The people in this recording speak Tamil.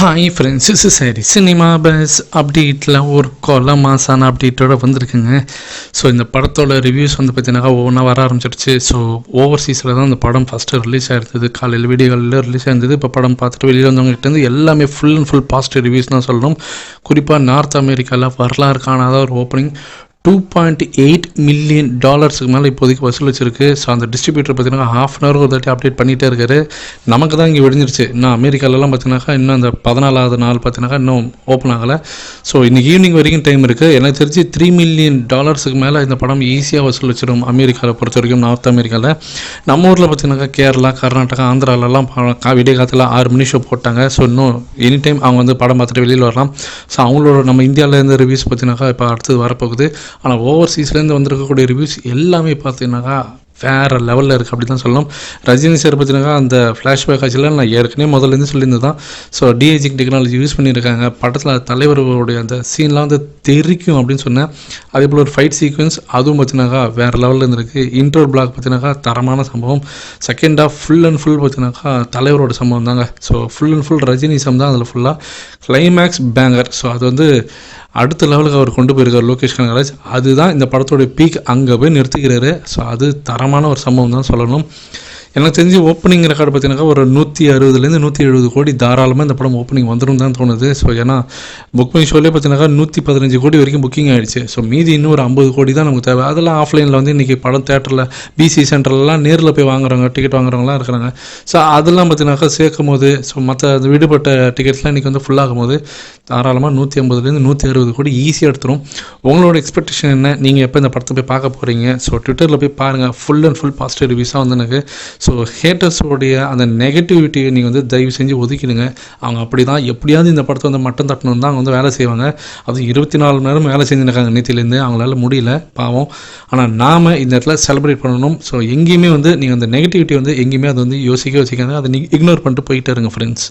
ஹாய் ஃப்ரெண்ட்ஸ், இஸ் சரி சினிமா பஸ் அப்டேட்டில் ஒரு கொலை மாசான அப்டேட்டோட வந்திருக்குங்க. ஸோ இந்த படத்தோட ரிவ்யூஸ் வந்து பார்த்தீங்கன்னா ஒவ்வொன்றா வர ஆரம்பிச்சிருச்சு. ஸோ ஓவர்சீஸில் தான் இந்த படம் ஃபஸ்ட்டு ரிலீஸ் ஆகிருந்தது. காலையில் வீடியோகளில் ரிலீஸ் ஆயிருந்தது. இப்போ படம் பார்த்துட்டு வெளியில் வந்தவங்ககிட்ட எல்லாமே full and full positive reviews தான் சொல்லணும். குறிப்பாக நார்த் அமெரிக்காவில் வரலாறு காணாத ஒரு ஓப்பனிங் $2.8 மில்லியன் மேலே இப்போதைக்கு வசூல் வச்சிருக்கு. ஸோ அந்த டிஸ்ட்ரிபியூட்டர் பார்த்தீங்கன்னா ½ அன் ஹவர் ஒரு தாட்டி அப்டேட் பண்ணிகிட்டே இருக்காரு. நமக்கு தான் இங்கே விடிஞ்சிருச்சு. இன்னும் அமெரிக்காலலாம் பார்த்தீங்கன்னாக்கா இன்னும் அந்த 14வது நாள் பார்த்தீங்கன்னாக்கா இன்னும் ஓப்பன் ஆகலை. ஸோ இன்றைக்கி ஈவினிங் வரைக்கும் டைம் இருக்குது. எனக்கு தெரிஞ்சு $3 மில்லியன் மேலே இந்த படம் ஈஸியாக வசூல் வச்சிடும் அமெரிக்காவில் பொறுத்த வரைக்கும். நார்த் அமெரிக்காவில் நம்ம ஊரில் பார்த்தீங்கன்னாக்கா கேரளா, கர்நாடகா, ஆந்திராலெலாம் விடிய காலத்தில் 6 மணி ஷோ போட்டாங்க. ஸோ இன்னும் எனி டைம் அவங்க வந்து படம் பார்த்துட்டு வெளியில் வரலாம். ஸோ அவங்களோட நம்ம இந்தியாவில் இருந்த ரிவ்யூஸ் பார்த்தீங்கன்னாக்கா இப்போ அடுத்தது வரப்போகுது. ஆனால் ஓவர்சீஸ்லேருந்து வந்திருக்கக்கூடிய ரிவ்யூஸ் எல்லாமே பார்த்தீங்கன்னாக்கா வேறு லெவலில் இருக்குது அப்படி தான் சொல்லணும். ரஜினி சார் பார்த்தீங்கன்னா அந்த ஃப்ளாஷ்பேக் ஆட்சியில் நான் ஏற்கனவே முதலேருந்து சொல்லியிருந்தது தான். ஸோ டிஏஜிங் டெக்னாலஜி யூஸ் பண்ணியிருக்காங்க. படத்தில் தலைவர்களுடைய அந்த சீன்லாம் வந்து தெரிக்கும் அப்படின்னு சொன்னேன். அதே போல் ஒரு ஃபைட் சீக்வன்ஸ் அதுவும் பார்த்தீங்கன்னாக்கா வேறு லெவலில் இருந்திருக்கு. இன்ட்ரோல் பிளாக் பார்த்தீங்கன்னாக்கா தரமான சம்பவம். Second half full and full பார்த்தீங்கன்னாக்கா தலைவரோட சம்பவம் தாங்க. ஸோ ஃபுல் அண்ட் ஃபுல் ரஜினிசம் தான் அதில் ஃபுல்லாக. Climax banker. ஸோ அது வந்து அடுத்த லெவலுக்கு அவர் கொண்டு போயிருக்கார் லோகேஷ் கனகராஜ். அதுதான் இந்த படத்தோடைய பீக். அங்கே போய் நிறுத்திக்கிறாரு. ஸோ அது தரமான ஒரு சம்பவம் தான் சொல்லணும். எனக்கு தெரிஞ்சு ஓப்பனிங் ரெக்கார்டு பார்த்தீங்கன்னா ஒரு 160லேருந்து 170 கோடி தாராளமாக இந்த படம் ஓப்பனிங் வந்துடும் தான் தோணுது. ஸோ ஏன்னா புக்கிங் ஷோலேயே பார்த்தீங்கன்னா 115 கோடி வரைக்கும் புக்கிங் ஆகிடுச்சு. ஸோ மீதி இன்னும் ஒரு 50 கோடி தான் நமக்கு தேவை. அதெல்லாம் ஆஃப்லைனில் வந்து இன்றைக்கி படம் தேட்டரில் பிசி சென்டர்லாம் நேரில் போய் வாங்குறவங்க, டிக்கெட் வாங்குறவங்களாம் இருக்கிறாங்க. ஸோ அதெல்லாம் பார்த்தீங்கன்னாக்கா சேர்க்கும் போது ஸோ மற்ற விடுபட்ட டிக்கெட்ஸ்லாம் இன்றைக்கி வந்து ஃபுல்லாகும் போது தாராளமாக 150லேருந்து 160 கோடி ஈஸியாக எடுத்துரும். உங்களோட எக்ஸ்பெக்டேஷன் என்ன? நீங்கள் எப்போ இந்த படத்தை போய் பார்க்க போகிறீங்க? ஸோ ட்விட்டரில் போய் பாருங்கள். ஃபுல் அண்ட் ஃபுல் பாசிட்டிவ் ரிவ்யூஸாக வந்து எனக்கு. ஸோ ஹேட்டர்ஸோடைய அந்த நெகட்டிவிட்டியை நீங்கள் வந்து தயவு செஞ்சு ஒதுக்கிடுங்க. அவங்க அப்படி தான் எப்படியாவது இந்த படத்தை வந்து மட்டம் தட்டணும் தான் அவங்க வந்து வேலை செய்வாங்க. அது 24 மணி நேரம் வேலை செஞ்சுருக்காங்க நேத்திலேருந்து. அவங்களால முடியல பாவம். ஆனால் நாம் இந்த இடத்துல செலிப்ரேட் பண்ணணும். ஸோ எங்கேயுமே வந்து நீங்கள் அந்த நெகட்டிவிட்டி வந்து எங்கேயுமே அதை வந்து யோசிக்க வச்சுக்காங்க. அதை நீங்கள் இக்னோர் பண்ணிட்டு போயிட்டே இருங்க ஃப்ரெண்ட்ஸ்.